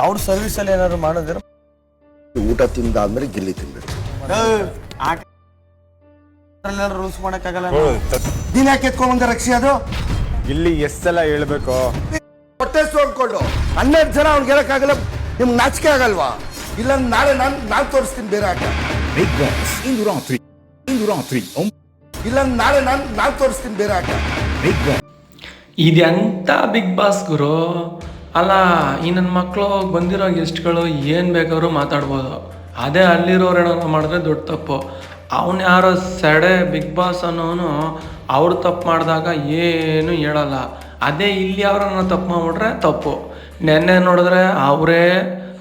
ಅವ್ರ ಸರ್ವಿಸಲ್ಲಿ ಏನಾದ್ರು ಮಾಡಿದ್ರೆ ಊಟ ತಿಂದಾದ್ಮೇಲೆ ಗಿಲ್ಲಿ ತಿನ್ಬೇಕು. ರೂಲ್ಸ್ ಮಾಡಕ್ಕಾಗಲ್ಲ. ನೀನ್ ಯಾಕೆ ಎತ್ಕೊಂಡ್ ರಕ್ಷಿ ಅದು ಇಲ್ಲಿ ಎಷ್ಟು ಸಲ ಹೇಳ್ಬೇಕು? ಹೊಟ್ಟೆ ಸೋಡ್ಕೊಂಡು 12 ಜನ ಅವ್ನಿಗೆ ಹೇಳಕ್ಕಾಗಲ್ಲ. ನಿಮ್ಗೆ ನಾಚಿಕೆ ಆಗಲ್ವಾ? ಇಲ್ಲ ನಾಳೆ ನಾನು ತೋರಿಸ್ತೀನಿ ಬೇರೆ ಆಟ. ಬಿಗ್ ಬಾಸ್ ಇಂದು ರಾತ್ರಿ ಇಲ್ಲ ನಾಳೆ ನಾನು ತೋರಿಸ್ತೀನಿ ಬೇರೆ ಆಟ. ಬಿಗ್ ಬಾಸ್ ಇದೆಂತ ಬಿಗ್ ಬಾಸ್ ಗುರು ಅಲ್ಲ. ಈ ನನ್ನ ಮಕ್ಕಳು ಬಂದಿರೋ ಗೆಸ್ಟ್ಗಳು ಏನು ಬೇಕಾದ್ರೂ ಮಾತಾಡ್ಬೋದು. ಅದೇ ಅಲ್ಲಿರೋರು ಏನಾರು ಮಾಡಿದ್ರೆ ದೊಡ್ಡ ತಪ್ಪು. ಅವನು ಯಾರೋ ಸೆಡೆ ಬಿಗ್ ಬಾಸ್ ಅನ್ನೋನು ಅವ್ರು ತಪ್ಪು ಮಾಡಿದಾಗ ಏನು ಹೇಳಲ್ಲ. ಅದೇ ಇಲ್ಲಿ ಅವ್ರನ್ನ ತಪ್ಪು ಮಾಡಿಬಿಟ್ರೆ ತಪ್ಪು. ನೆನ್ನೆ ನೋಡಿದ್ರೆ ಅವರೇ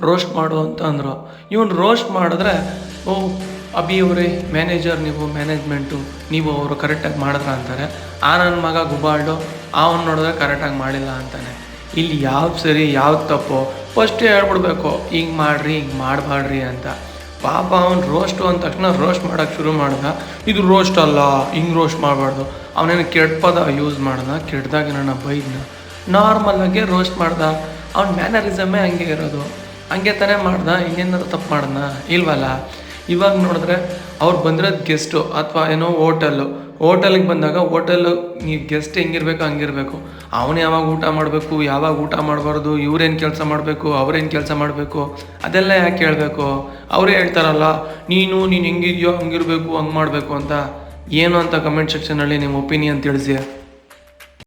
ರೋಸ್ಟ್ ಮಾಡು ಅಂತ ಅಂದರು. ಇವನು ರೋಸ್ಟ್ ಮಾಡಿದ್ರೆ ಓ ಅಭಿ ಅವರೇ ಮ್ಯಾನೇಜರ್, ನೀವು ಮ್ಯಾನೇಜ್ಮೆಂಟು, ನೀವು ಅವರು ಕರೆಕ್ಟಾಗಿ ಮಾಡಿದ್ರ ಅಂತಾರೆ. ಆ ನನ್ನ ಮಗ ಗುಬಾಲ್ಡು ಅವನು ನೋಡಿದ್ರೆ ಕರೆಕ್ಟಾಗಿ ಮಾಡಿಲ್ಲ ಅಂತಾನೆ. ಇಲ್ಲಿ ಯಾವ್ದು ಸರಿ ಯಾವ್ದು ತಪ್ಪು ಫಸ್ಟೇ ಹೇಳ್ಬಿಡ್ಬೇಕು, ಹಿಂಗೆ ಮಾಡಿರಿ ಹಿಂಗೆ ಮಾಡಬಾಡ್ರಿ ಅಂತ. ಪಾಪ ಅವ್ನು ರೋಸ್ಟು ಅಂದ ತಕ್ಷಣ ರೋಸ್ಟ್ ಮಾಡೋಕ್ಕೆ ಶುರು ಮಾಡ್ದ. ಇದು ರೋಸ್ಟ್ ಅಲ್ಲ, ಹಿಂಗೆ ರೋಸ್ಟ್ ಮಾಡಬಾರ್ದು. ಅವನೇನು ಕೆಟ್ಟ ಪದ ಯೂಸ್ ಮಾಡ್ದ, ಕೆಟ್ಟದಾಗಿ ನನ್ನ ಬೈದ್ನ. ನಾರ್ಮಲಾಗೆ ರೋಸ್ಟ್ ಮಾಡ್ದ. ಅವ್ನ ಮ್ಯಾನರಿಸಮೇ ಹಂಗೆ ಇರೋದು, ಹಂಗೆ ತಾನೇ ಮಾಡ್ದ. ಇನ್ನೇನಾದ್ರು ತಪ್ಪು ಮಾಡ್ದ ಇಲ್ವಲ್ಲ. ಇವಾಗ ನೋಡಿದ್ರೆ ಅವ್ರು ಬಂದಿರೋದು ಗೆಸ್ಟು ಅಥವಾ ಏನೋ ಹೋಟೆಲಿಗೆ ಬಂದಾಗ ಹೋಟೆಲ್ಲು ನೀವು ಗೆಸ್ಟ್ ಹೆಂಗಿರ್ಬೇಕು ಹಂಗಿರಬೇಕು. ಅವನು ಯಾವಾಗ ಊಟ ಮಾಡಬೇಕು, ಯಾವಾಗ ಊಟ ಮಾಡಬಾರ್ದು, ಇವ್ರೇನು ಕೆಲಸ ಮಾಡಬೇಕು, ಅವ್ರೇನು ಕೆಲಸ ಮಾಡಬೇಕು, ಅದೆಲ್ಲ ಯಾಕೆ ಹೇಳಬೇಕು? ಅವರೇ ಹೇಳ್ತಾರಲ್ಲ, ನೀನು ಹೆಂಗಿದೆಯೋ ಹಂಗಿರಬೇಕು, ಹಂಗೆ ಮಾಡಬೇಕು ಅಂತ. ಏನು ಅಂತ ಕಮೆಂಟ್ ಸೆಕ್ಷನಲ್ಲಿ ನಿಮ್ಮ ಒಪಿನಿಯನ್ ತಿಳಿಸಿ.